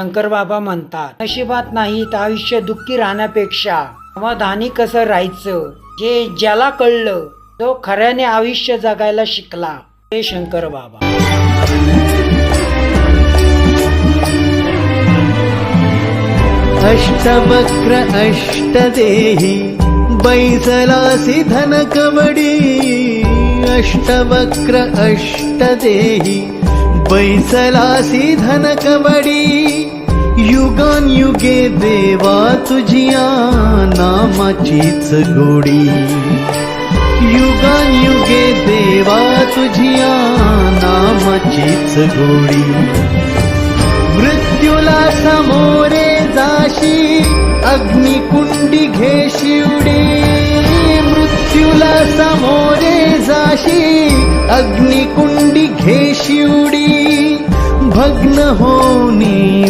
शंकर बाबा म्हणतात, नशिबात नाही तर आयुष्य दुःखी राहण्यापेक्षा समाधानी कसं राहायचं जे ज्याला कळलं तो खऱ्याने आयुष्य जगायला शिकला, हे शंकर बाबा. अष्टवक्र अष्टदेही बैसलासी धन कवडी. अष्टवक्र अष्टदेही बैसलासी धन कवडी. युगानयुगे देवा तुझिया नामाचीच गोडी. युगानयुगे देवा तुझिया नामाचीच गोडी. मृत्यूला समोरे जाशी अग्निकुंडी घेशी उडी. मृत्यूला समोरे जाशी अग्निकुंडी घेशी उडी. भग्न होनी